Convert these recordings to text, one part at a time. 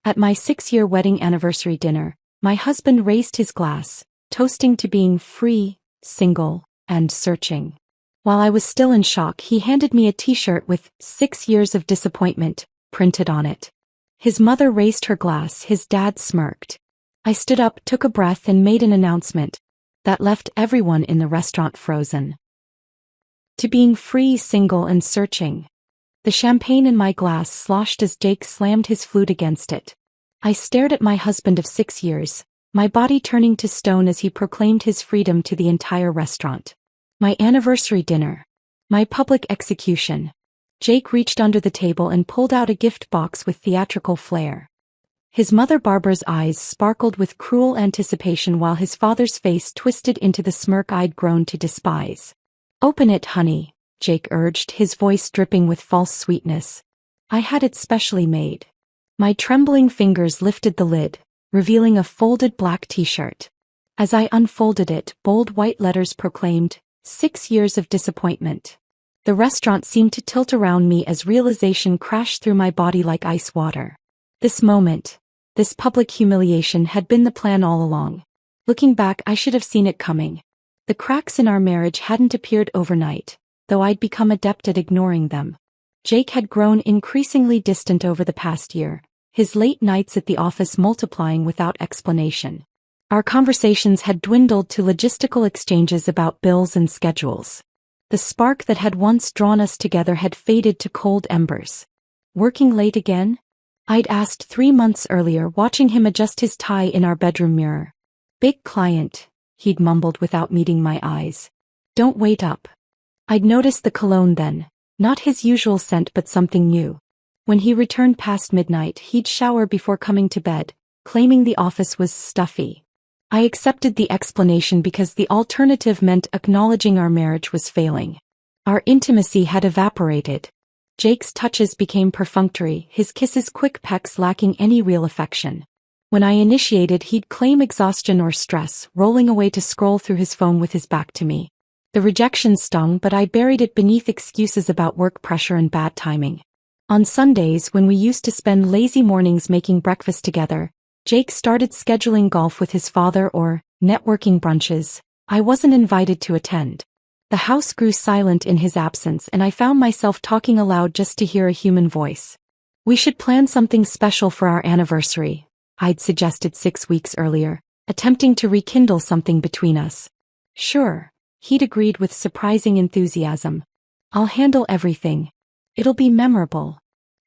At my 6-year wedding anniversary dinner, my husband raised his glass, toasting to being free, single, and searching. While I was still in shock, he handed me a t-shirt with 6 years of disappointment printed on it. His mother raised her glass, his dad smirked. I stood up, took a breath, and made an announcement that left everyone in the restaurant frozen. To being free, single, and searching. The champagne in my glass sloshed as Jake slammed his flute against it. I stared at my husband of 6 years, my body turning to stone as he proclaimed his freedom to the entire restaurant. My anniversary dinner. My public execution. Jake reached under the table and pulled out a gift box with theatrical flair. His mother Barbara's eyes sparkled with cruel anticipation while his father's face twisted into the smirk I'd grown to despise. "Open it, honey," Jake urged, his voice dripping with false sweetness. I had it specially made. My trembling fingers lifted the lid, revealing a folded black t-shirt. As I unfolded it, bold white letters proclaimed, 6 years of disappointment. The restaurant seemed to tilt around me as realization crashed through my body like ice water. This moment, this public humiliation had been the plan all along. Looking back, I should have seen it coming. The cracks in our marriage hadn't appeared overnight, though I'd become adept at ignoring them. Jake had grown increasingly distant over the past year, his late nights at the office multiplying without explanation. Our conversations had dwindled to logistical exchanges about bills and schedules. The spark that had once drawn us together had faded to cold embers. Working late again? I'd asked 3 months earlier, watching him adjust his tie in our bedroom mirror. "Big client," he'd mumbled without meeting my eyes. "Don't wait up." I'd noticed the cologne then, not his usual scent but something new. When he returned past midnight, he'd shower before coming to bed, claiming the office was stuffy. I accepted the explanation because the alternative meant acknowledging our marriage was failing. Our intimacy had evaporated. Jake's touches became perfunctory, his kisses quick pecks lacking any real affection. When I initiated, he'd claim exhaustion or stress, rolling away to scroll through his phone with his back to me. The rejection stung, but I buried it beneath excuses about work pressure and bad timing. On Sundays, when we used to spend lazy mornings making breakfast together, Jake started scheduling golf with his father or networking brunches I wasn't invited to attend. The house grew silent in his absence, and I found myself talking aloud just to hear a human voice. "We should plan something special for our anniversary," I'd suggested 6 weeks earlier, attempting to rekindle something between us. "Sure," he'd agreed with surprising enthusiasm. "I'll handle everything. It'll be memorable."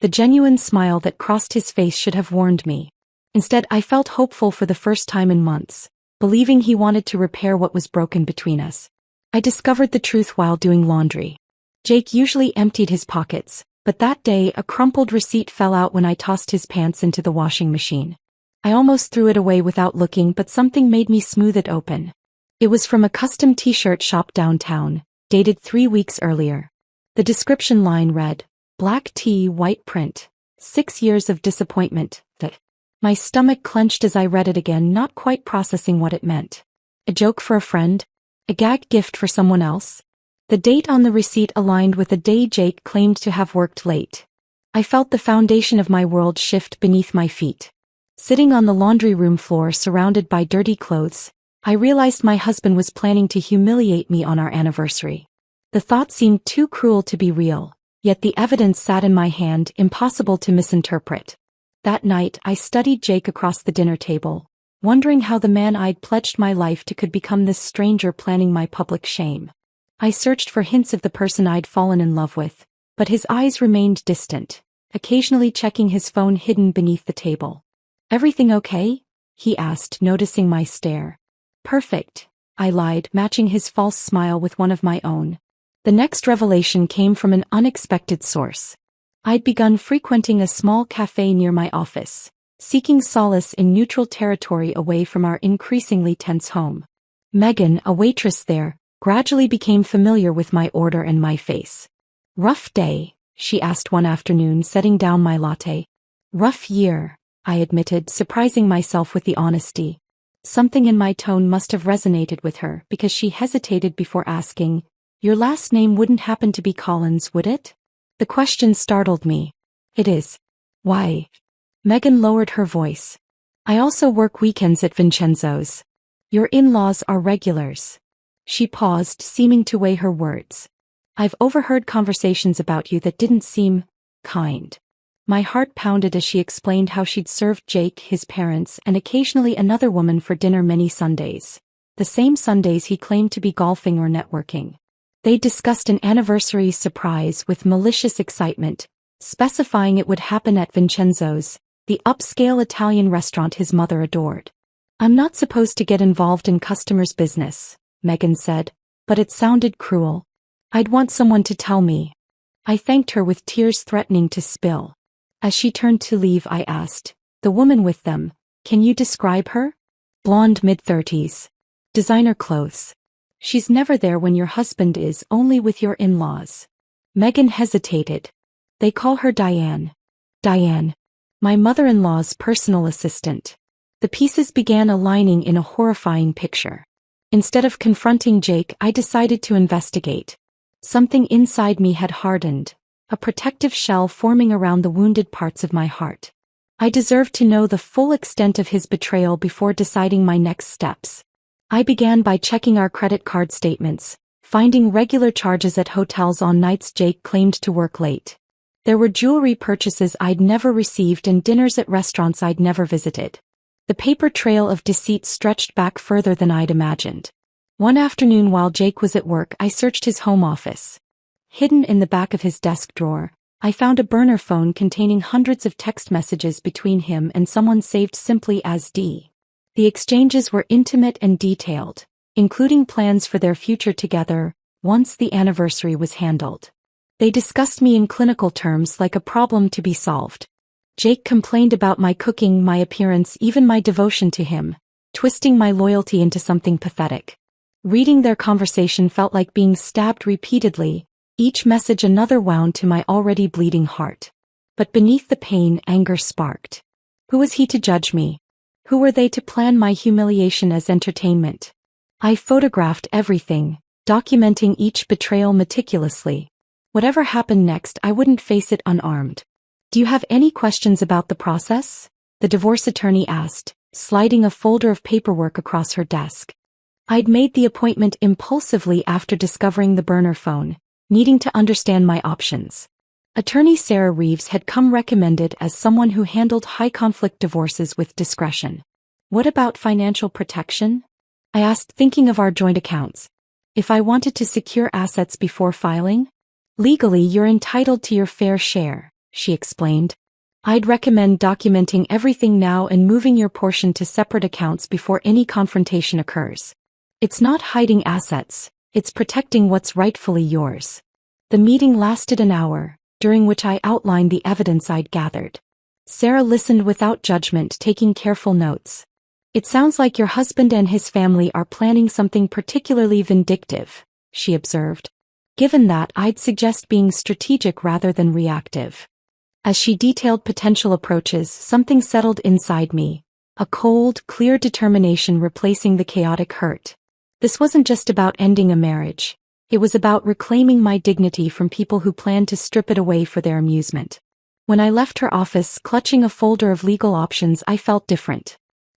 The genuine smile that crossed his face should have warned me. Instead, I felt hopeful for the first time in months, believing he wanted to repair what was broken between us. I discovered the truth while doing laundry. Jake usually emptied his pockets, but that day a crumpled receipt fell out when I tossed his pants into the washing machine. I almost threw it away without looking, but something made me smooth it open. It was from a custom t-shirt shop downtown, dated 3 weeks earlier. The description line read, "Black tee, white print. 6 years of disappointment." My stomach clenched as I read it again, not quite processing what it meant. A joke for a friend? A gag gift for someone else? The date on the receipt aligned with the day Jake claimed to have worked late. I felt the foundation of my world shift beneath my feet. Sitting on the laundry room floor surrounded by dirty clothes, I realized my husband was planning to humiliate me on our anniversary. The thought seemed too cruel to be real, yet the evidence sat in my hand, impossible to misinterpret. That night, I studied Jake across the dinner table, wondering how the man I'd pledged my life to could become this stranger planning my public shame. I searched for hints of the person I'd fallen in love with, but his eyes remained distant, occasionally checking his phone hidden beneath the table. "Everything okay?" he asked, noticing my stare. "Perfect," I lied, matching his false smile with one of my own. The next revelation came from an unexpected source. I'd begun frequenting a small cafe near my office, seeking solace in neutral territory away from our increasingly tense home. Megan, a waitress there, gradually became familiar with my order and my face. "Rough day?" she asked one afternoon, setting down my latte. "Rough year," I admitted, surprising myself with the honesty. Something in my tone must have resonated with her, because she hesitated before asking, "Your last name wouldn't happen to be Collins, would it?" The question startled me. "It is." "Why?" Megan lowered her voice. I also work weekends at Vincenzo's. Your in-laws are regulars. She paused, seeming to weigh her words. I've overheard conversations about you that didn't seem kind. My heart pounded as she explained how she'd served Jake, his parents, and occasionally another woman for dinner many Sundays. The same Sundays he claimed to be golfing or networking. They discussed an anniversary surprise with malicious excitement, specifying it would happen at Vincenzo's, the upscale Italian restaurant his mother adored. I'm not supposed to get involved in customers' business, Megan said, but it sounded cruel. I'd want someone to tell me. I thanked her with tears threatening to spill. As she turned to leave, I asked, the woman with them, can you describe her? Blonde, mid-30s. Designer clothes. She's never there when your husband is, only with your in-laws. Megan hesitated. They call her Diane. Diane. My mother-in-law's personal assistant. The pieces began aligning in a horrifying picture. Instead of confronting Jake, I decided to investigate. Something inside me had hardened, a protective shell forming around the wounded parts of my heart. I deserved to know the full extent of his betrayal before deciding my next steps. I began by checking our credit card statements, finding regular charges at hotels on nights Jake claimed to work late. There were jewelry purchases I'd never received and dinners at restaurants I'd never visited. The paper trail of deceit stretched back further than I'd imagined. One afternoon while Jake was at work, I searched his home office. Hidden in the back of his desk drawer, I found a burner phone containing hundreds of text messages between him and someone saved simply as D. The exchanges were intimate and detailed, including plans for their future together, once the anniversary was handled. They discussed me in clinical terms like a problem to be solved. Jake complained about my cooking, my appearance, even my devotion to him, twisting my loyalty into something pathetic. Reading their conversation felt like being stabbed repeatedly, each message another wound to my already bleeding heart. But beneath the pain, anger sparked. Who was he to judge me? Who were they to plan my humiliation as entertainment? I photographed everything, documenting each betrayal meticulously. Whatever happened next, I wouldn't face it unarmed. Do you have any questions about the process? The divorce attorney asked, sliding a folder of paperwork across her desk. I'd made the appointment impulsively after discovering the burner phone, needing to understand my options. Attorney Sarah Reeves had come recommended as someone who handled high-conflict divorces with discretion. What about financial protection? I asked, thinking of our joint accounts. If I wanted to secure assets before filing? Legally, you're entitled to your fair share, she explained. I'd recommend documenting everything now and moving your portion to separate accounts before any confrontation occurs. It's not hiding assets, it's protecting what's rightfully yours. The meeting lasted an hour, during which I outlined the evidence I'd gathered. Sarah listened without judgment, taking careful notes. It sounds like your husband and his family are planning something particularly vindictive, she observed. Given that, I'd suggest being strategic rather than reactive. As she detailed potential approaches, something settled inside me, a cold, clear determination replacing the chaotic hurt. This wasn't just about ending a marriage. It was about reclaiming my dignity from people who planned to strip it away for their amusement. When I left her office, clutching a folder of legal options, I felt different.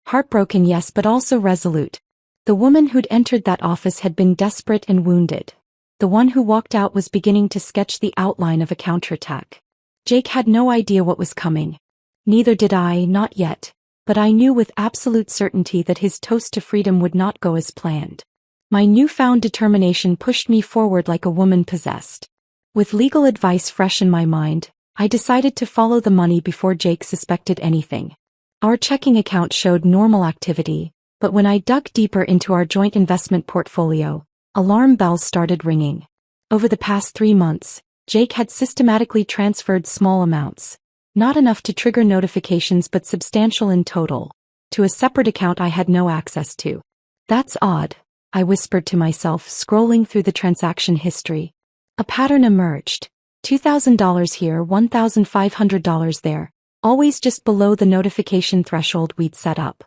Heartbroken, yes, but also resolute. The woman who'd entered that office had been desperate and wounded. The one who walked out was beginning to sketch the outline of a counterattack. Jake had no idea what was coming. Neither did I, not yet, but I knew with absolute certainty that his toast to freedom would not go as planned. My newfound determination pushed me forward like a woman possessed. With legal advice fresh in my mind, I decided to follow the money before Jake suspected anything. Our checking account showed normal activity, but when I dug deeper into our joint investment portfolio, alarm bells started ringing. Over the past 3 months, Jake had systematically transferred small amounts, not enough to trigger notifications but substantial in total, to a separate account I had no access to. That's odd, I whispered to myself, scrolling through the transaction history. A pattern emerged. $2,000 here, $1,500 there, always just below the notification threshold we'd set up.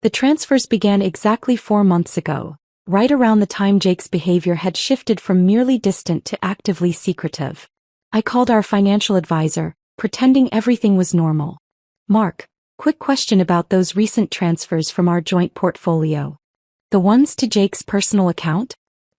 The transfers began exactly 4 months ago, right around the time Jake's behavior had shifted from merely distant to actively secretive. I called our financial advisor, pretending everything was normal. Mark, Quick question about those recent transfers from our joint portfolio. The ones to Jake's personal account?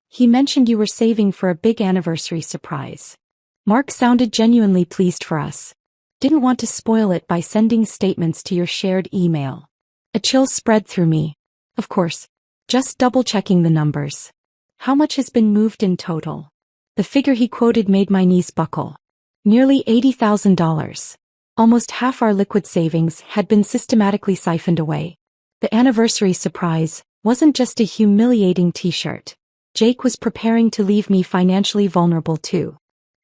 He mentioned you were saving for a big anniversary surprise. Mark sounded genuinely pleased for us. Didn't want to spoil it by sending statements to your shared email. A chill spread through me. Of course. Just double-checking the numbers. How much has been moved in total? The figure he quoted made my knees buckle. Nearly $80,000. Almost half our liquid savings had been systematically siphoned away. The anniversary surprise wasn't just a humiliating t-shirt. Jake was preparing to leave me financially vulnerable too.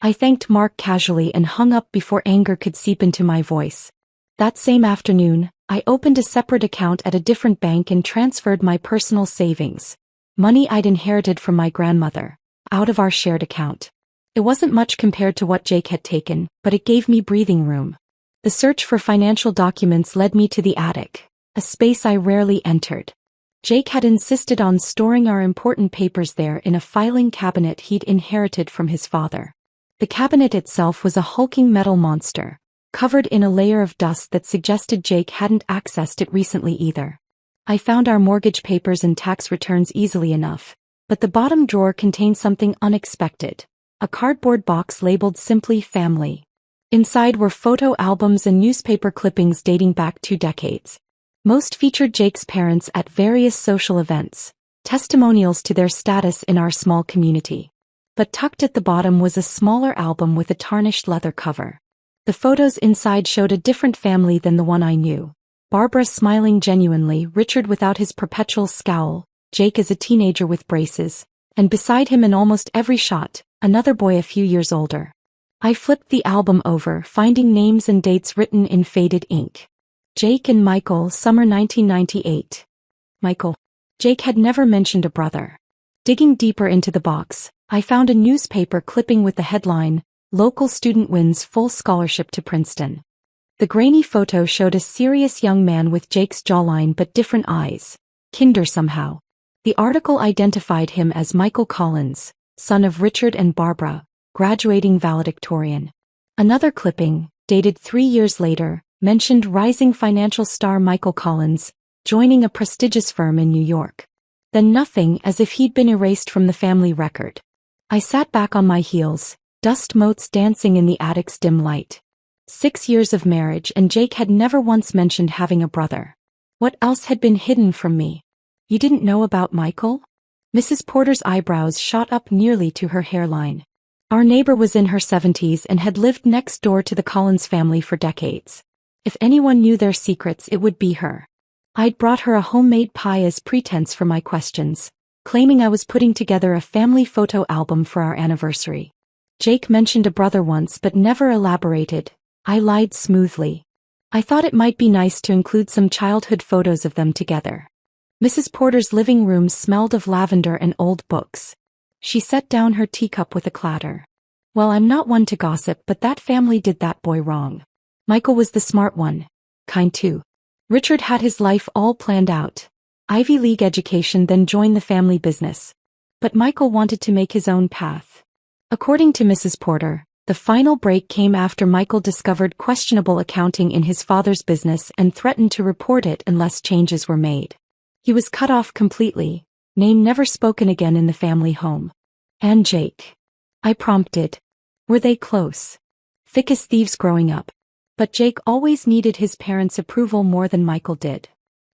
I thanked Mark casually and hung up before anger could seep into my voice. That same afternoon, I opened a separate account at a different bank and transferred my personal savings, money I'd inherited from my grandmother, out of our shared account. It wasn't much compared to what Jake had taken, but it gave me breathing room. The search for financial documents led me to the attic, a space I rarely entered. Jake had insisted on storing our important papers there in a filing cabinet he'd inherited from his father. The cabinet itself was a hulking metal monster, covered in a layer of dust that suggested Jake hadn't accessed it recently either. I found our mortgage papers and tax returns easily enough, but the bottom drawer contained something unexpected, a cardboard box labeled simply family. Inside were photo albums and newspaper clippings dating back 2 decades. Most featured Jake's parents at various social events, testimonials to their status in our small community. But tucked at the bottom was a smaller album with a tarnished leather cover. The photos inside showed a different family than the one I knew. Barbara smiling genuinely, Richard without his perpetual scowl, Jake as a teenager with braces, and beside him in almost every shot, another boy a few years older. I flipped the album over, finding names and dates written in faded ink. Jake and Michael, summer 1998. Michael. Jake had never mentioned a brother. Digging deeper into the box, I found a newspaper clipping with the headline, "Local Student Wins Full Scholarship to Princeton." The grainy photo showed a serious young man with Jake's jawline but different eyes. Kinder somehow. The article identified him as Michael Collins, son of Richard and Barbara, graduating valedictorian. Another clipping, dated 3 years later, mentioned rising financial star Michael Collins, joining a prestigious firm in New York. Then nothing, as if he'd been erased from the family record. I sat back on my heels, dust motes dancing in the attic's dim light. 6 years of marriage and Jake had never once mentioned having a brother. What else had been hidden from me? You didn't know about Michael? Mrs. Porter's eyebrows shot up nearly to her hairline. Our neighbor was in her 70s and had lived next door to the Collins family for decades. If anyone knew their secrets, it would be her. I'd brought her a homemade pie as pretense for my questions, claiming I was putting together a family photo album for our anniversary. Jake mentioned a brother once but never elaborated. I lied smoothly. I thought it might be nice to include some childhood photos of them together. Mrs. Porter's living room smelled of lavender and old books. She set down her teacup with a clatter. Well, I'm not one to gossip, but that family did that boy wrong. Michael was the smart one. Kind too. Richard had his life all planned out. Ivy League education, then joined the family business. But Michael wanted to make his own path. According to Mrs. Porter, the final break came after Michael discovered questionable accounting in his father's business and threatened to report it unless changes were made. He was cut off completely, name never spoken again in the family home. And Jake? I prompted. Were they close? Thick as thieves growing up. But Jake always needed his parents' approval more than Michael did.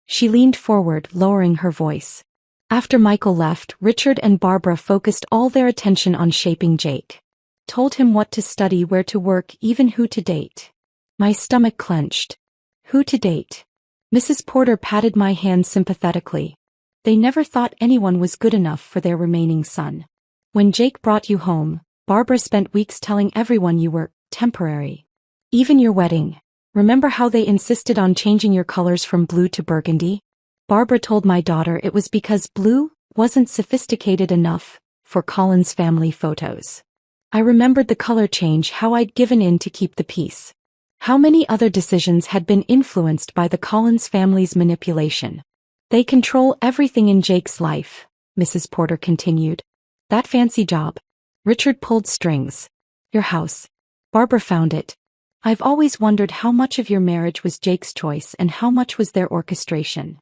She leaned forward, lowering her voice. After Michael left, Richard and Barbara focused all their attention on shaping Jake. Told him what to study, where to work, even who to date. My stomach clenched. Who to date? Mrs. Porter patted my hand sympathetically. They never thought anyone was good enough for their remaining son. When Jake brought you home, Barbara spent weeks telling everyone you were temporary. Even your wedding. Remember how they insisted on changing your colors from blue to burgundy? Barbara told my daughter it was because blue wasn't sophisticated enough for Collins family photos. I remembered the color change, how I'd given in to keep the peace. How many other decisions had been influenced by the Collins family's manipulation. They control everything in Jake's life, Mrs. Porter continued. That fancy job. Richard pulled strings. Your house. Barbara found it. I've always wondered how much of your marriage was Jake's choice and how much was their orchestration.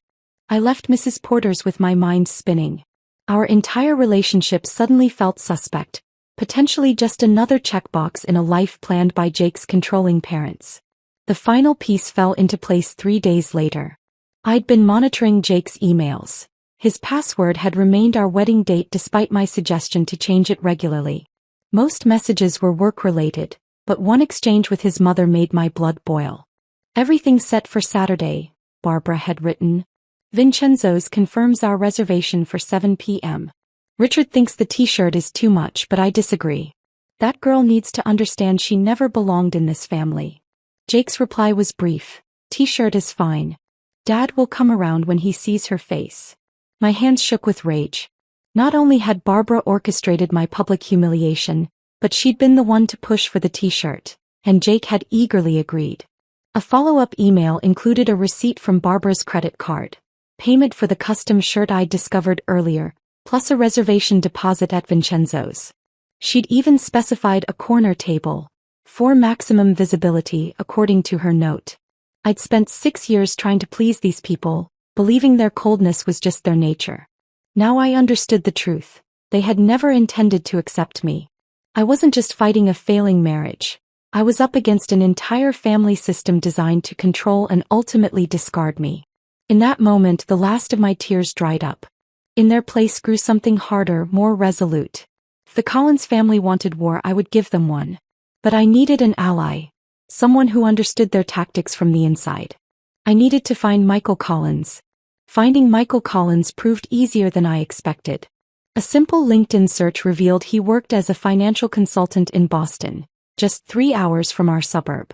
I left Mrs. Porter's with my mind spinning. Our entire relationship suddenly felt suspect, potentially just another checkbox in a life planned by Jake's controlling parents. The final piece fell into place 3 days later. I'd been monitoring Jake's emails. His password had remained our wedding date despite my suggestion to change it regularly. Most messages were work-related, but one exchange with his mother made my blood boil. "Everything set for Saturday," Barbara had written. "Vincenzo's confirms our reservation for 7 p.m. Richard thinks the t-shirt is too much, but I disagree. That girl needs to understand she never belonged in this family." Jake's reply was brief. "T-shirt is fine. Dad will come around when he sees her face." My hands shook with rage. Not only had Barbara orchestrated my public humiliation, but she'd been the one to push for the t-shirt, and Jake had eagerly agreed. A follow-up email included a receipt from Barbara's credit card, payment for the custom shirt I'd discovered earlier, plus a reservation deposit at Vincenzo's. She'd even specified a corner table, for maximum visibility according to her note. I'd spent 6 years trying to please these people, believing their coldness was just their nature. Now I understood the truth. They had never intended to accept me. I wasn't just fighting a failing marriage. I was up against an entire family system designed to control and ultimately discard me. In that moment, the last of my tears dried up. In their place grew something harder, more resolute. If the Collins family wanted war, I would give them one. But I needed an ally. Someone who understood their tactics from the inside. I needed to find Michael Collins. Finding Michael Collins proved easier than I expected. A simple LinkedIn search revealed he worked as a financial consultant in Boston, just 3 hours from our suburb.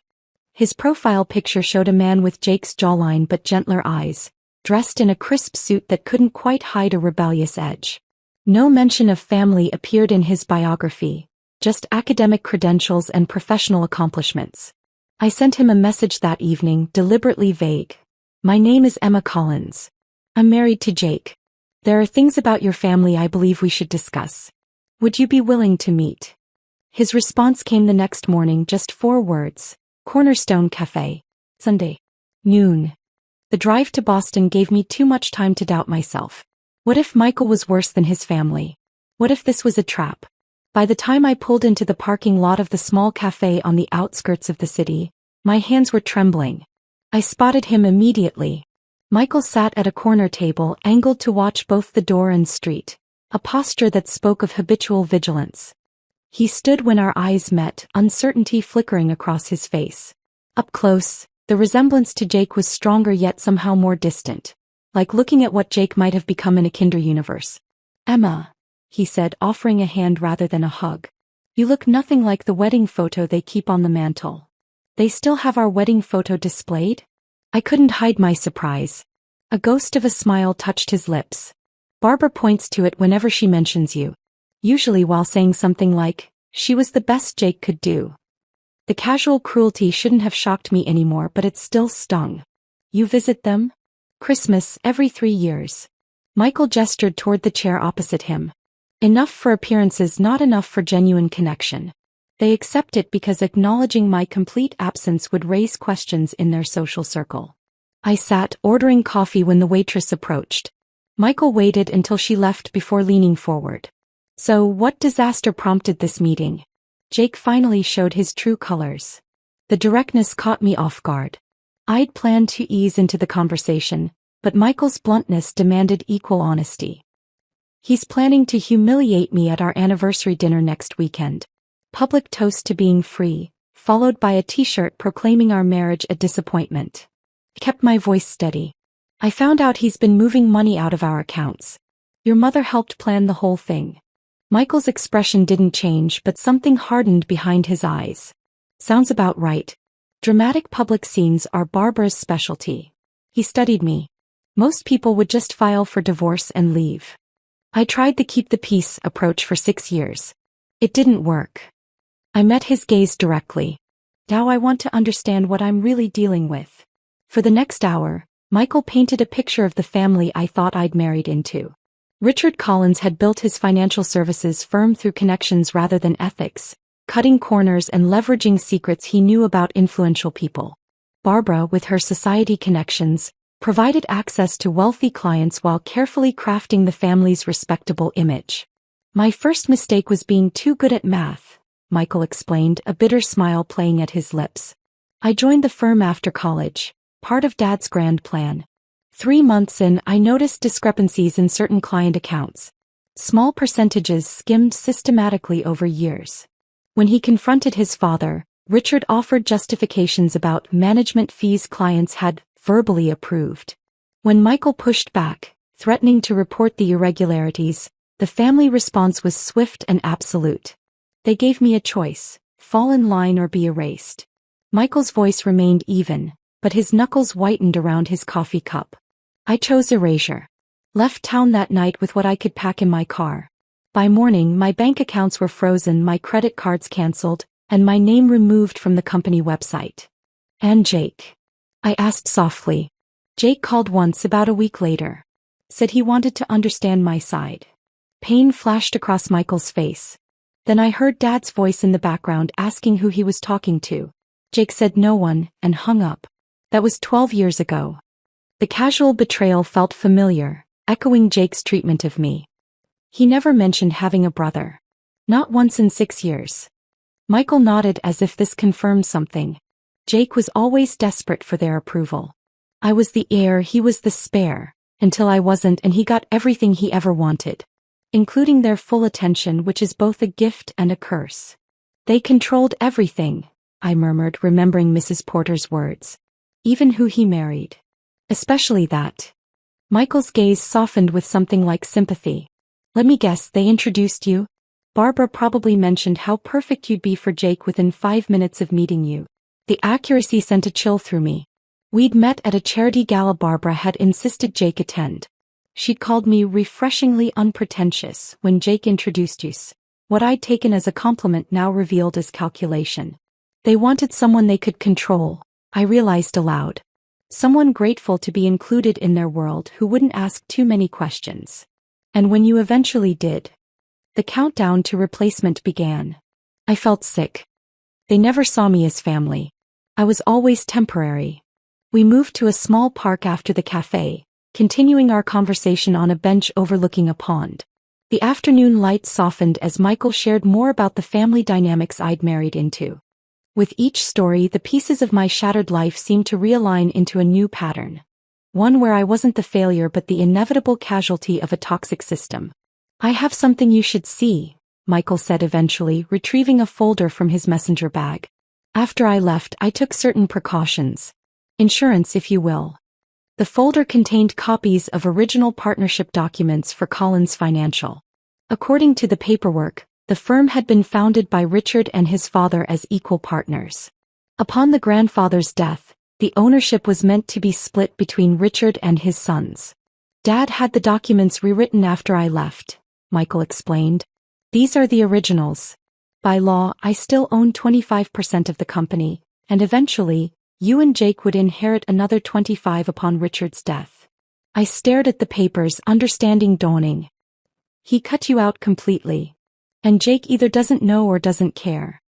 His profile picture showed a man with Jake's jawline but gentler eyes, dressed in a crisp suit that couldn't quite hide a rebellious edge. No mention of family appeared in his biography, just academic credentials and professional accomplishments. I sent him a message that evening, deliberately vague. "My name is Emma Collins. I'm married to Jake. There are things about your family I believe we should discuss. Would you be willing to meet?" His response came the next morning, just 4 words. "Cornerstone Cafe. Sunday. Noon." The drive to Boston gave me too much time to doubt myself. What if Michael was worse than his family? What if this was a trap? By the time I pulled into the parking lot of the small cafe on the outskirts of the city, my hands were trembling. I spotted him immediately. Michael sat at a corner table, angled to watch both the door and street, a posture that spoke of habitual vigilance. He stood when our eyes met, uncertainty flickering across his face. Up close, the resemblance to Jake was stronger yet somehow more distant, like looking at what Jake might have become in a kinder universe. "Emma," he said, offering a hand rather than a hug. "You look nothing like the wedding photo they keep on the mantle." "They still have our wedding photo displayed?" I couldn't hide my surprise. A ghost of a smile touched his lips. "Barbara points to it whenever she mentions you. Usually while saying something like, 'She was the best Jake could do.'" The casual cruelty shouldn't have shocked me anymore, but it still stung. "You visit them?" "Christmas, every 3 years. Michael gestured toward the chair opposite him. "Enough for appearances, not enough for genuine connection. They accept it because acknowledging my complete absence would raise questions in their social circle." I sat, ordering coffee when the waitress approached. Michael waited until she left before leaning forward. "So, what disaster prompted this meeting?" Jake finally showed his true colors. The directness caught me off guard. I'd planned to ease into the conversation, but Michael's bluntness demanded equal honesty. "He's planning to humiliate me at our anniversary dinner next weekend. Public toast to being free, followed by a t-shirt proclaiming our marriage a disappointment." I kept my voice steady. "I found out he's been moving money out of our accounts. Your mother helped plan the whole thing." Michael's expression didn't change, but something hardened behind his eyes. "Sounds about right. Dramatic public scenes are Barbara's specialty." He studied me. "Most people would just file for divorce and leave. I tried the keep the peace approach for 6 years. It didn't work." I met his gaze directly. "Now I want to understand what I'm really dealing with." For the next hour, Michael painted a picture of the family I thought I'd married into. Richard Collins had built his financial services firm through connections rather than ethics, cutting corners and leveraging secrets he knew about influential people. Barbara, with her society connections, provided access to wealthy clients while carefully crafting the family's respectable image. My first mistake was being too good at math, Michael explained, a bitter smile playing at his lips. I joined the firm after college, part of Dad's grand plan. 3 months in, I noticed discrepancies in certain client accounts. Small percentages skimmed systematically over years. When he confronted his father, Richard offered justifications about management fees clients had verbally approved. When Michael pushed back, threatening to report the irregularities, the family response was swift and absolute. They gave me a choice: fall in line or be erased. Michael's voice remained even, but his knuckles whitened around his coffee cup. I chose erasure. Left town that night with what I could pack in my car. By morning, my bank accounts were frozen, my credit cards canceled, and my name removed from the company website. And Jake? I asked softly. Jake called once about a week later. Said he wanted to understand my side. Pain flashed across Michael's face. Then I heard Dad's voice in the background asking who he was talking to. Jake said no one, and hung up. That was 12 years ago. The casual betrayal felt familiar, echoing Jake's treatment of me. He never mentioned having a brother. Not once in 6 years. Michael nodded as if this confirmed something. Jake was always desperate for their approval. I was the heir, he was the spare, until I wasn't, and he got everything he ever wanted. Including their full attention, which is both a gift and a curse. They controlled everything, I murmured, remembering Mrs. Porter's words. Even who he married. Especially that. Michael's gaze softened with something like sympathy. Let me guess, they introduced you? Barbara probably mentioned how perfect you'd be for Jake within 5 minutes of meeting you. The accuracy sent a chill through me. We'd met at a charity gala Barbara had insisted Jake attend. She'd called me refreshingly unpretentious when Jake introduced us. What I'd taken as a compliment now revealed as calculation. They wanted someone they could control, I realized aloud. Someone grateful to be included in their world who wouldn't ask too many questions. And when you eventually did, the countdown to replacement began. I felt sick. They never saw me as family. I was always temporary. We moved to a small park after the cafe, continuing our conversation on a bench overlooking a pond. The afternoon light softened as Michael shared more about the family dynamics I'd married into. With each story, the pieces of my shattered life seemed to realign into a new pattern. One where I wasn't the failure but the inevitable casualty of a toxic system. I have something you should see, Michael said eventually, retrieving a folder from his messenger bag. After I left, I took certain precautions. Insurance, if you will. The folder contained copies of original partnership documents for Collins Financial. According to the paperwork, the firm had been founded by Richard and his father as equal partners. Upon the grandfather's death, the ownership was meant to be split between Richard and his sons. Dad had the documents rewritten after I left, Michael explained. These are the originals. By law, I still own 25% of the company, and eventually, you and Jake would inherit another 25 upon Richard's death. I stared at the papers, understanding dawning. He cut you out completely. And Jake either doesn't know or doesn't care.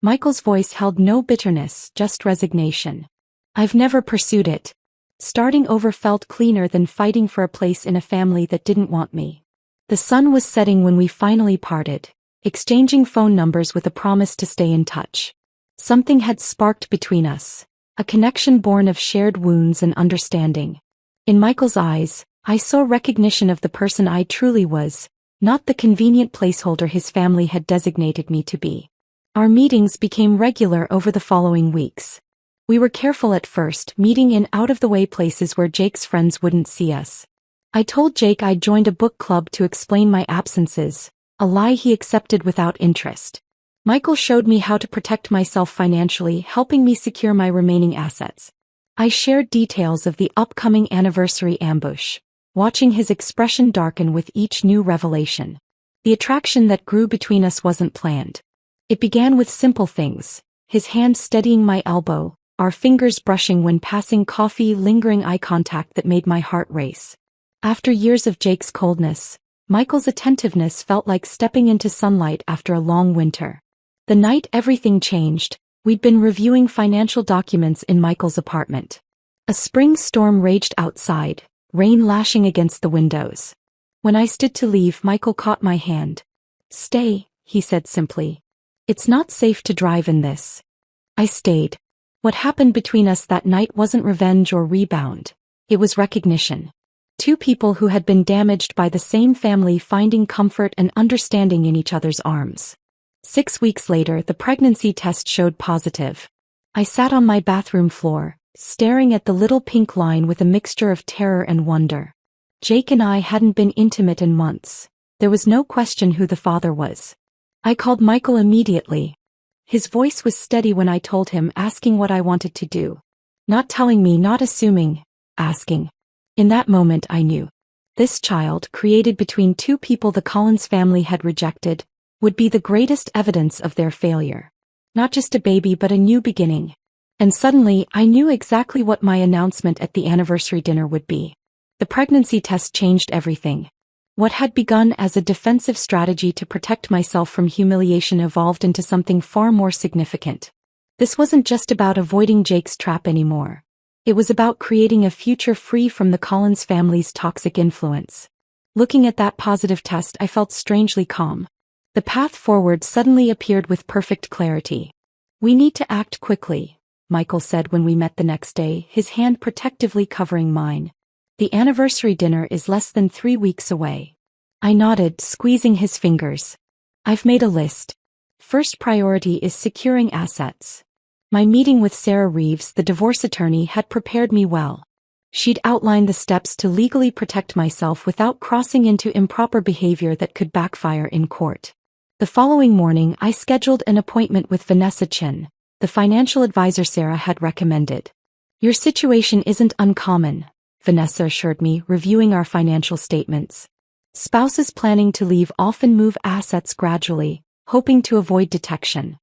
Michael's voice held no bitterness, just resignation. I've never pursued it. Starting over felt cleaner than fighting for a place in a family that didn't want me. The sun was setting when we finally parted, exchanging phone numbers with a promise to stay in touch. Something had sparked between us. A connection born of shared wounds and understanding. In Michael's eyes, I saw recognition of the person I truly was, not the convenient placeholder his family had designated me to be. Our meetings became regular over the following weeks. We were careful at first, meeting in out-of-the-way places where Jake's friends wouldn't see us. I told Jake I'd joined a book club to explain my absences, a lie he accepted without interest. Michael showed me how to protect myself financially, helping me secure my remaining assets. I shared details of the upcoming anniversary ambush, watching his expression darken with each new revelation. The attraction that grew between us wasn't planned. It began with simple things, his hand steadying my elbow, our fingers brushing when passing coffee, lingering eye contact that made my heart race. After years of Jake's coldness, Michael's attentiveness felt like stepping into sunlight after a long winter. The night everything changed, we'd been reviewing financial documents in Michael's apartment. A spring storm raged outside, rain lashing against the windows. When I stood to leave, Michael caught my hand. "Stay," he said simply. "It's not safe to drive in this." I stayed. What happened between us that night wasn't revenge or rebound. It was recognition. Two people who had been damaged by the same family finding comfort and understanding in each other's arms. 6 weeks later, the pregnancy test showed positive. I sat on my bathroom floor, staring at the little pink line with a mixture of terror and wonder. Jake and I hadn't been intimate in months. There was no question who the father was. I called Michael immediately. His voice was steady when I told him, asking what I wanted to do. Not telling me, not assuming, asking. In that moment I knew. This child, created between two people the Collins family had rejected, would be the greatest evidence of their failure. Not just a baby but a new beginning. And suddenly I knew exactly what my announcement at the anniversary dinner would be. The pregnancy test changed everything. What had begun as a defensive strategy to protect myself from humiliation evolved into something far more significant. This wasn't just about avoiding Jake's trap anymore. It was about creating a future free from the Collins family's toxic influence. Looking at that positive test, I felt strangely calm. The path forward suddenly appeared with perfect clarity. "We need to act quickly," Michael said when we met the next day, his hand protectively covering mine. "The anniversary dinner is less than 3 weeks away." I nodded, squeezing his fingers. "I've made a list. First priority is securing assets." My meeting with Sarah Reeves, the divorce attorney, had prepared me well. She'd outlined the steps to legally protect myself without crossing into improper behavior that could backfire in court. The following morning, I scheduled an appointment with Vanessa Chin, the financial advisor Sarah had recommended. "Your situation isn't uncommon," Vanessa assured me, reviewing our financial statements. "Spouses planning to leave often move assets gradually, hoping to avoid detection."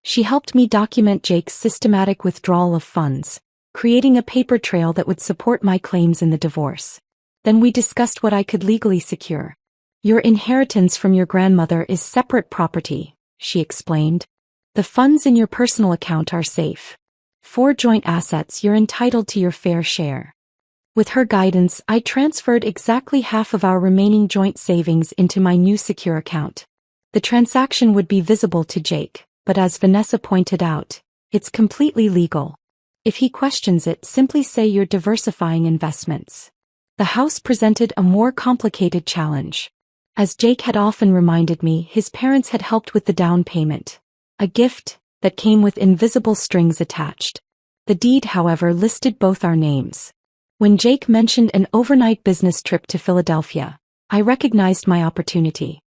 She helped me document Jake's systematic withdrawal of funds, creating a paper trail that would support my claims in the divorce. Then we discussed what I could legally secure. "Your inheritance from your grandmother is separate property," she explained. "The funds in your personal account are safe. For joint assets, you're entitled to your fair share." With her guidance, I transferred exactly half of our remaining joint savings into my new secure account. The transaction would be visible to Jake, but as Vanessa pointed out, it's completely legal. If he questions it, simply say you're diversifying investments. The house presented a more complicated challenge. As Jake had often reminded me, his parents had helped with the down payment. A gift that came with invisible strings attached. The deed, however, listed both our names. When Jake mentioned an overnight business trip to Philadelphia, I recognized my opportunity.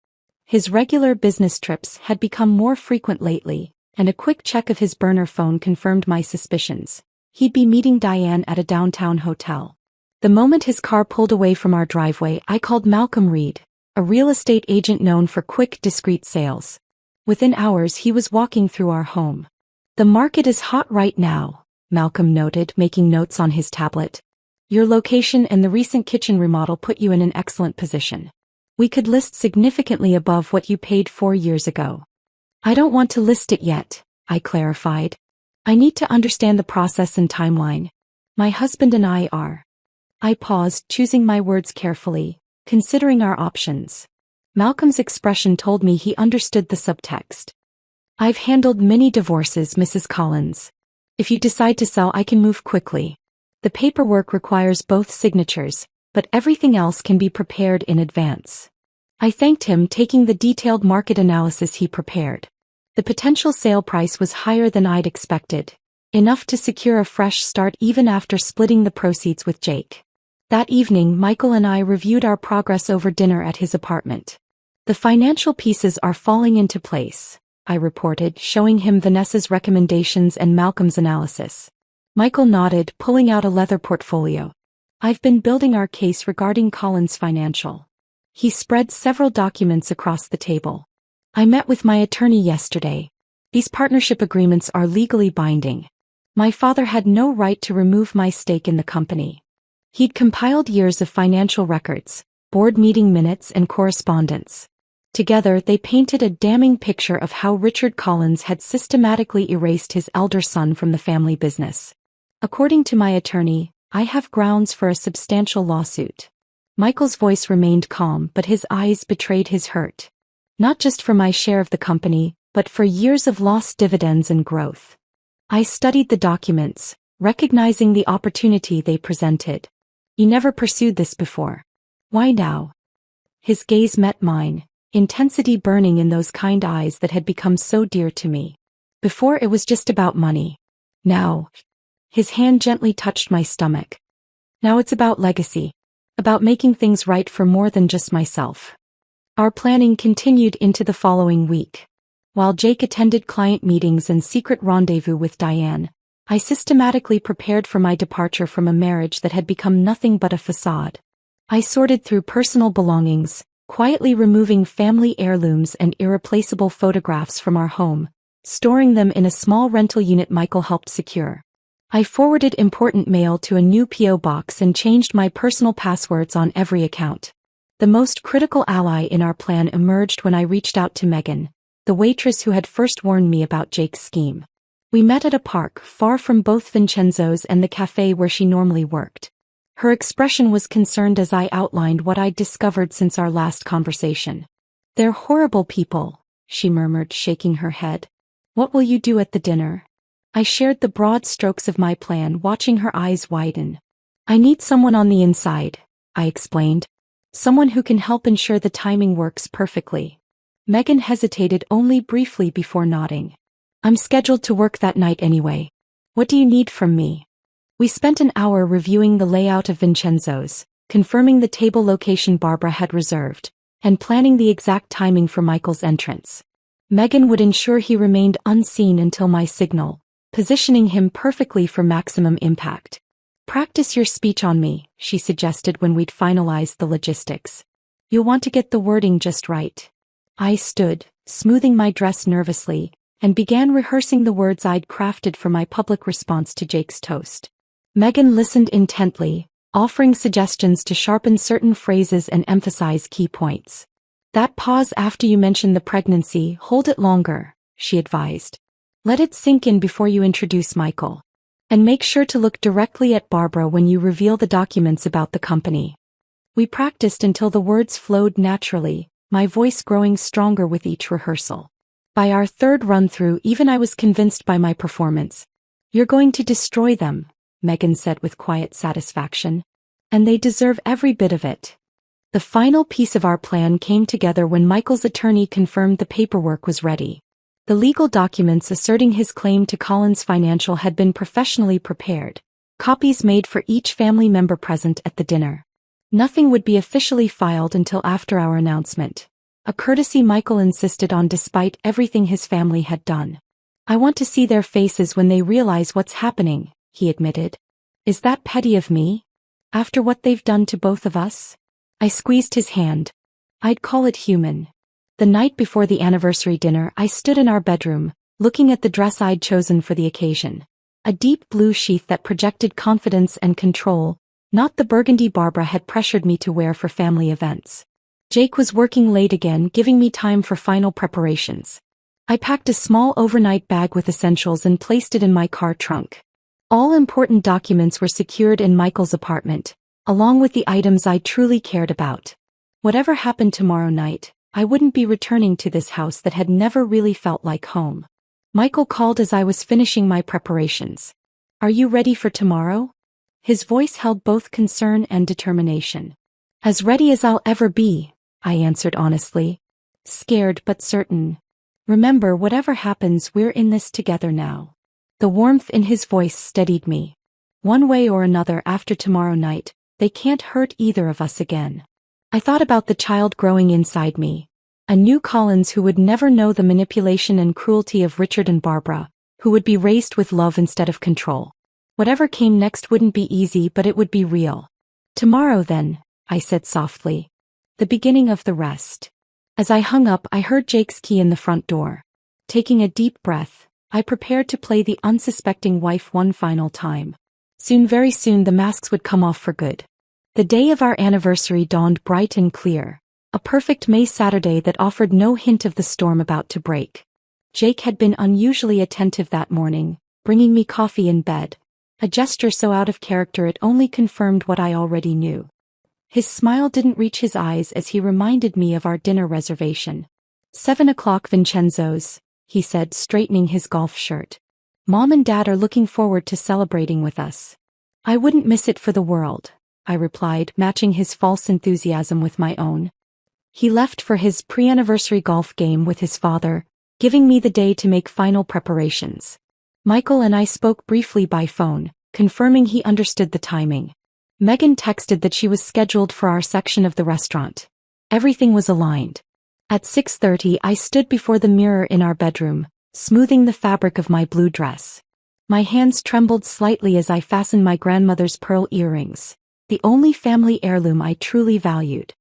His regular business trips had become more frequent lately, and a quick check of his burner phone confirmed my suspicions. He'd be meeting Diane at a downtown hotel. The moment his car pulled away from our driveway, I called Malcolm Reed, a real estate agent known for quick, discreet sales. Within hours, he was walking through our home. "The market is hot right now," Malcolm noted, making notes on his tablet. "Your location and the recent kitchen remodel put you in an excellent position. We could list significantly above what you paid 4 years ago." "I don't want to list it yet," I clarified. "I need to understand the process and timeline. My husband and I are." I paused, choosing my words carefully, considering our options. Malcolm's expression told me he understood the subtext. "I've handled many divorces, Mrs. Collins. If you decide to sell, I can move quickly. The paperwork requires both signatures, but everything else can be prepared in advance." I thanked him, taking the detailed market analysis he prepared. The potential sale price was higher than I'd expected, enough to secure a fresh start even after splitting the proceeds with Jake. That evening, Michael and I reviewed our progress over dinner at his apartment. "The financial pieces are falling into place," I reported, showing him Vanessa's recommendations and Malcolm's analysis. Michael nodded, pulling out a leather portfolio. "I've been building our case regarding Collins Financial." He spread several documents across the table. "I met with my attorney yesterday. These partnership agreements are legally binding. My father had no right to remove my stake in the company. He'd compiled years of financial records, board meeting minutes and correspondence. Together, they painted a damning picture of how Richard Collins had systematically erased his elder son from the family business. According to my attorney, I have grounds for a substantial lawsuit. Michael's voice remained calm, but his eyes betrayed his hurt. Not just for my share of the company, but for years of lost dividends and growth. I studied the documents, recognizing the opportunity they presented. You never pursued this before. Why now? His gaze met mine, intensity burning in those kind eyes that had become so dear to me. Before it was just about money. Now, his hand gently touched my stomach. Now it's about legacy. About making things right for more than just myself. Our planning continued into the following week. While Jake attended client meetings and secret rendezvous with Diane, I systematically prepared for my departure from a marriage that had become nothing but a facade. I sorted through personal belongings, quietly removing family heirlooms and irreplaceable photographs from our home, storing them in a small rental unit Michael helped secure. I forwarded important mail to a new P.O. box and changed my personal passwords on every account. The most critical ally in our plan emerged when I reached out to Megan, the waitress who had first warned me about Jake's scheme. We met at a park far from both Vincenzo's and the cafe where she normally worked. Her expression was concerned as I outlined what I'd discovered since our last conversation. "They're horrible people," she murmured, shaking her head. "What will you do at the dinner?" I shared the broad strokes of my plan, watching her eyes widen. "I need someone on the inside," I explained. "Someone who can help ensure the timing works perfectly." Megan hesitated only briefly before nodding. "I'm scheduled to work that night anyway. What do you need from me?" We spent an hour reviewing the layout of Vincenzo's, confirming the table location Barbara had reserved, and planning the exact timing for Michael's entrance. Megan would ensure he remained unseen until my signal, positioning him perfectly for maximum impact. "Practice your speech on me," she suggested when we'd finalized the logistics. "You'll want to get the wording just right." I stood, smoothing my dress nervously, and began rehearsing the words I'd crafted for my public response to Jake's toast. Megan listened intently, offering suggestions to sharpen certain phrases and emphasize key points. "That pause after you mention the pregnancy, hold it longer," she advised. "Let it sink in before you introduce Michael. And make sure to look directly at Barbara when you reveal the documents about the company." We practiced until the words flowed naturally, my voice growing stronger with each rehearsal. By our third run-through, even I was convinced by my performance. "You're going to destroy them," Megan said with quiet satisfaction. "And they deserve every bit of it." The final piece of our plan came together when Michael's attorney confirmed the paperwork was ready. The legal documents asserting his claim to Collins Financial had been professionally prepared, copies made for each family member present at the dinner. Nothing would be officially filed until after our announcement, a courtesy Michael insisted on despite everything his family had done. "I want to see their faces when they realize what's happening," he admitted. "Is that petty of me? After what they've done to both of us?" I squeezed his hand. "I'd call it human." The night before the anniversary dinner, I stood in our bedroom, looking at the dress I'd chosen for the occasion. A deep blue sheath that projected confidence and control, not the burgundy Barbara had pressured me to wear for family events. Jake was working late again, giving me time for final preparations. I packed a small overnight bag with essentials and placed it in my car trunk. All important documents were secured in Michael's apartment, along with the items I truly cared about. Whatever happened tomorrow night, I wouldn't be returning to this house that had never really felt like home. Michael called as I was finishing my preparations. "Are you ready for tomorrow?" His voice held both concern and determination. "As ready as I'll ever be," I answered honestly. "Scared but certain. Remember, whatever happens, we're in this together now." The warmth in his voice steadied me. One way or another, after tomorrow night, they can't hurt either of us again. I thought about the child growing inside me. A new Collins who would never know the manipulation and cruelty of Richard and Barbara, who would be raised with love instead of control. Whatever came next wouldn't be easy, but it would be real. "Tomorrow then," I said softly. "The beginning of the rest." As I hung up, I heard Jake's key in the front door. Taking a deep breath, I prepared to play the unsuspecting wife one final time. Soon, very soon, the masks would come off for good. The day of our anniversary dawned bright and clear. A perfect May Saturday that offered no hint of the storm about to break. Jake had been unusually attentive that morning, bringing me coffee in bed, a gesture so out of character it only confirmed what I already knew. His smile didn't reach his eyes as he reminded me of our dinner reservation. 7 o'clock Vincenzo's, he said, straightening his golf shirt. Mom and Dad are looking forward to celebrating with us. I wouldn't miss it for the world, I replied, matching his false enthusiasm with my own. He left for his pre-anniversary golf game with his father, giving me the day to make final preparations. Michael and I spoke briefly by phone, confirming he understood the timing. Megan texted that she was scheduled for our section of the restaurant. Everything was aligned. At 6:30 I stood before the mirror in our bedroom, smoothing the fabric of my blue dress. My hands trembled slightly as I fastened my grandmother's pearl earrings, the only family heirloom I truly valued.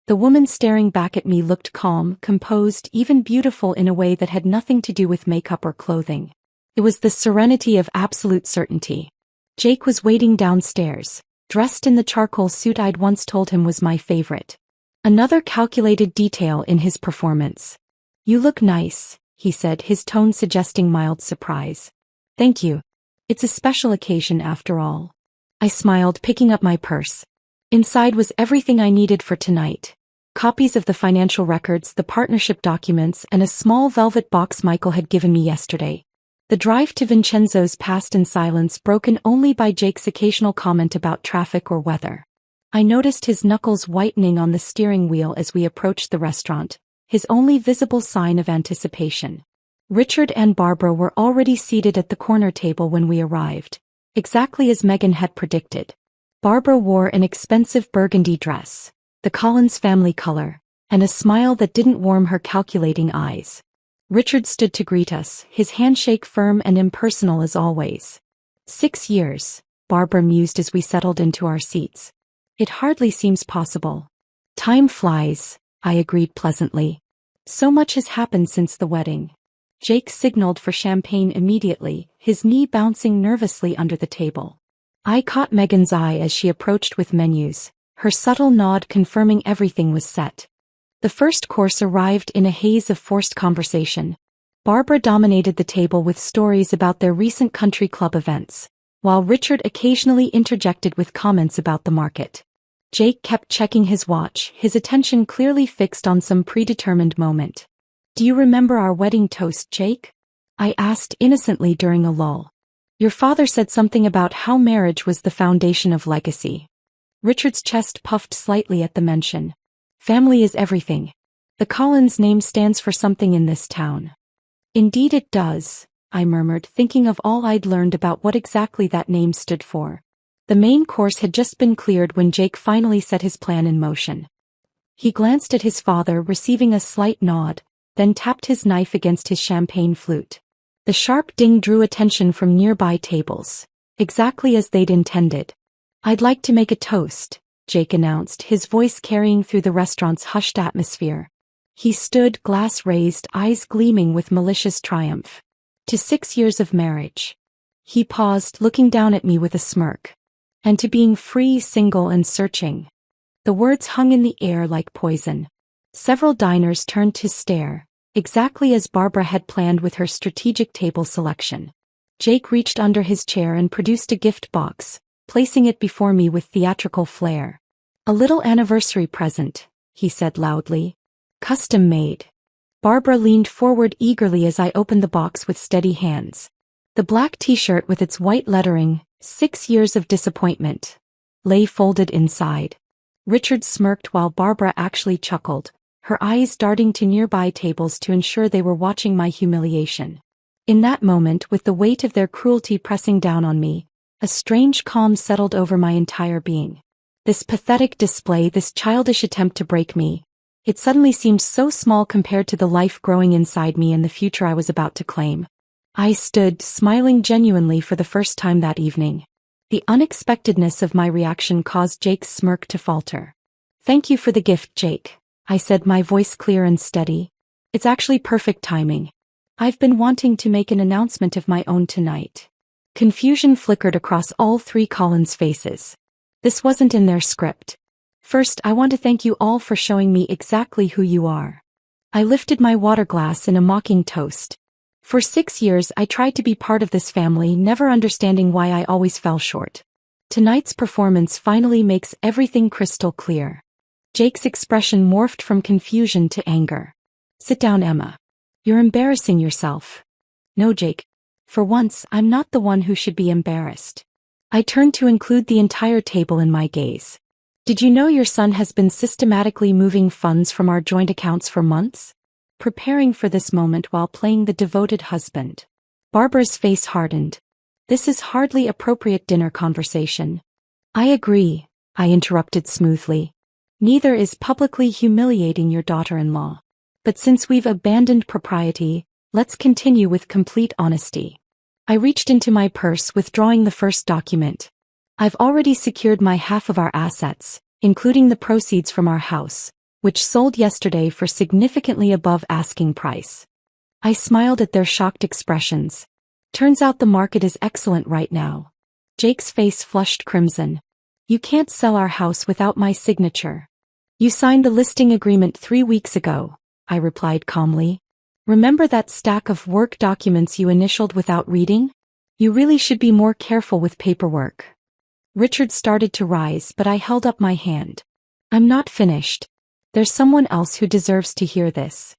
The woman staring back at me looked calm, composed, even beautiful in a way that had nothing to do with makeup or clothing. It was the serenity of absolute certainty. Jake was waiting downstairs, dressed in the charcoal suit I'd once told him was my favorite. Another calculated detail in his performance. "You look nice," he said, his tone suggesting mild surprise. "Thank you. It's a special occasion after all." I smiled, picking up my purse. Inside was everything I needed for tonight. Copies of the financial records, the partnership documents, and a small velvet box Michael had given me yesterday. The drive to Vincenzo's passed in silence, broken only by Jake's occasional comment about traffic or weather. I noticed his knuckles whitening on the steering wheel as we approached the restaurant, his only visible sign of anticipation. Richard and Barbara were already seated at the corner table when we arrived, exactly as Megan had predicted. Barbara wore an expensive burgundy dress, the Collins family color, and a smile that didn't warm her calculating eyes. Richard stood to greet us, his handshake firm and impersonal as always. 6 years, Barbara mused as we settled into our seats. It hardly seems possible. Time flies, I agreed pleasantly. So much has happened since the wedding. Jake signaled for champagne immediately, his knee bouncing nervously under the table. I caught Megan's eye as she approached with menus, her subtle nod confirming everything was set. The first course arrived in a haze of forced conversation. Barbara dominated the table with stories about their recent country club events, while Richard occasionally interjected with comments about the market. Jake kept checking his watch, his attention clearly fixed on some predetermined moment. "Do you remember our wedding toast, Jake?" I asked innocently during a lull. "Your father said something about how marriage was the foundation of legacy." Richard's chest puffed slightly at the mention. "Family is everything. The Collins name stands for something in this town." "Indeed it does," I murmured, thinking of all I'd learned about what exactly that name stood for. The main course had just been cleared when Jake finally set his plan in motion. He glanced at his father, receiving a slight nod, then tapped his knife against his champagne flute. The sharp ding drew attention from nearby tables, exactly as they'd intended. "I'd like to make a toast," Jake announced, his voice carrying through the restaurant's hushed atmosphere. He stood, glass raised, eyes gleaming with malicious triumph. "To 6 years of marriage." He paused, looking down at me with a smirk. "And to being free, single, and searching." The words hung in the air like poison. Several diners turned to stare, exactly as Barbara had planned with her strategic table selection. Jake reached under his chair and produced a gift box, placing it before me with theatrical flair. "A little anniversary present," he said loudly. "Custom made." Barbara leaned forward eagerly as I opened the box with steady hands. The black t-shirt with its white lettering, 6 years of disappointment, lay folded inside. Richard smirked while Barbara actually chuckled, her eyes darting to nearby tables to ensure they were watching my humiliation. In that moment, with the weight of their cruelty pressing down on me, a strange calm settled over my entire being. This pathetic display, this childish attempt to break me, it suddenly seemed so small compared to the life growing inside me and the future I was about to claim. I stood, smiling genuinely for the first time that evening. The unexpectedness of my reaction caused Jake's smirk to falter. "Thank you for the gift, Jake," I said, my voice clear and steady. "It's actually perfect timing. I've been wanting to make an announcement of my own tonight." Confusion flickered across all three Collins' faces. This wasn't in their script. First, I want to thank you all for showing me exactly who you are. I lifted my water glass in a mocking toast. For 6 years I tried to be part of this family, never understanding why I always fell short. Tonight's performance finally makes everything crystal clear. Jake's expression morphed from confusion to anger. Sit down, Emma. You're embarrassing yourself. No, Jake. For once, I'm not the one who should be embarrassed. I turned to include the entire table in my gaze. Did you know your son has been systematically moving funds from our joint accounts for months? Preparing for this moment while playing the devoted husband. Barbara's face hardened. This is hardly appropriate dinner conversation. I agree, I interrupted smoothly. Neither is publicly humiliating your daughter-in-law. But since we've abandoned propriety, let's continue with complete honesty. I reached into my purse, withdrawing the first document. I've already secured my half of our assets, including the proceeds from our house, which sold yesterday for significantly above asking price. I smiled at their shocked expressions. Turns out the market is excellent right now. Jake's face flushed crimson. You can't sell our house without my signature. You signed the listing agreement 3 weeks ago, I replied calmly. Remember that stack of work documents you initialed without reading? You really should be more careful with paperwork. Richard started to rise, but I held up my hand. I'm not finished. There's someone else who deserves to hear this.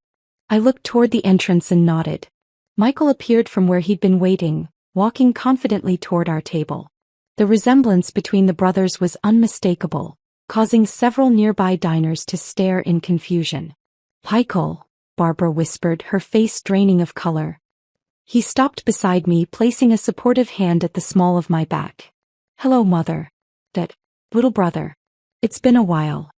I looked toward the entrance and nodded. Michael appeared from where he'd been waiting, walking confidently toward our table. The resemblance between the brothers was unmistakable, causing several nearby diners to stare in confusion. Michael, Barbara whispered, her face draining of color. He stopped beside me, placing a supportive hand at the small of my back. Hello, mother. That little brother. It's been a while.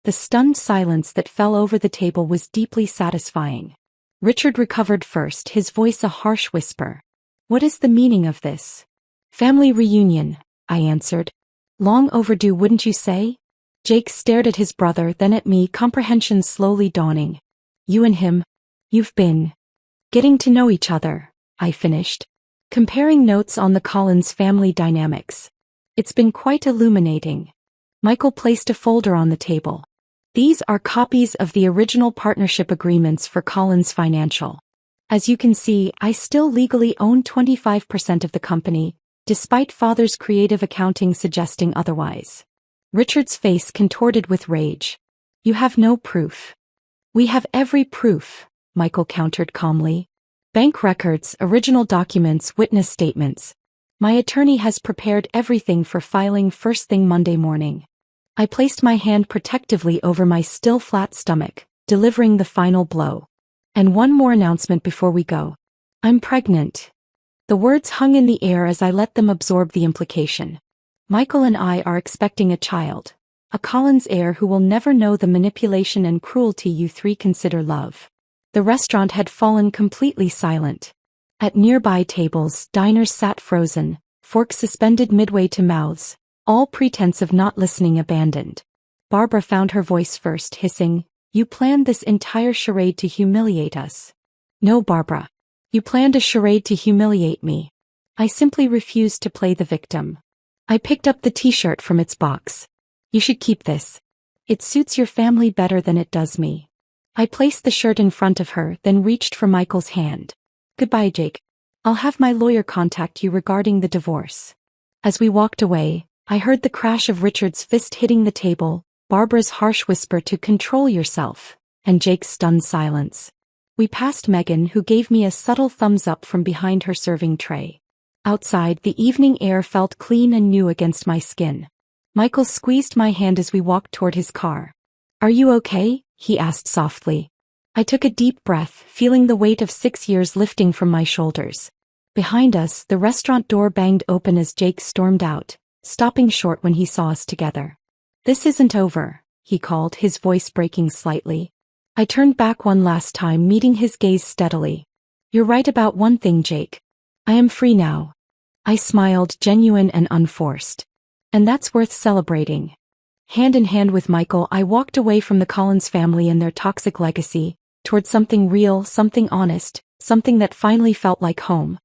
The stunned silence that fell over the table was deeply satisfying. Richard recovered first, his voice a harsh whisper. What is the meaning of this? Family reunion, I answered. Long overdue, wouldn't you say? Jake stared at his brother, then at me, comprehension slowly dawning. You and him, you've been getting to know each other, I finished. Comparing notes on the Collins family dynamics. It's been quite illuminating. Michael placed a folder on the table. These are copies of the original partnership agreements for Collins Financial. As you can see, I still legally own 25% of the company, despite father's creative accounting suggesting otherwise. Richard's face contorted with rage. You have no proof. We have every proof, Michael countered calmly. Bank records, original documents, witness statements. My attorney has prepared everything for filing first thing Monday morning. I placed my hand protectively over my still flat stomach, delivering the final blow. And one more announcement before we go. I'm pregnant. The words hung in the air as I let them absorb the implication. Michael and I are expecting a child. A Collins heir who will never know the manipulation and cruelty you three consider love. The restaurant had fallen completely silent. At nearby tables, diners sat frozen, forks suspended midway to mouths, all pretense of not listening abandoned. Barbara found her voice first, hissing, You planned this entire charade to humiliate us. No, Barbara. You planned a charade to humiliate me. I simply refused to play the victim. I picked up the t-shirt from its box. You should keep this. It suits your family better than it does me. I placed the shirt in front of her, then reached for Michael's hand. Goodbye, Jake. I'll have my lawyer contact you regarding the divorce. As we walked away, I heard the crash of Richard's fist hitting the table, Barbara's harsh whisper to control yourself, and Jake's stunned silence. We passed Megan, who gave me a subtle thumbs up from behind her serving tray. Outside, the evening air felt clean and new against my skin. Michael squeezed my hand as we walked toward his car. Are you okay? He asked softly. I took a deep breath, feeling the weight of 6 years lifting from my shoulders. Behind us, the restaurant door banged open as Jake stormed out, stopping short when he saw us together. This isn't over, he called, his voice breaking slightly. I turned back one last time, meeting his gaze steadily. You're right about one thing, Jake. I am free now. I smiled, genuine and unforced. And that's worth celebrating. Hand in hand with Michael, I walked away from the Collins family and their toxic legacy, toward something real, something honest, something that finally felt like home.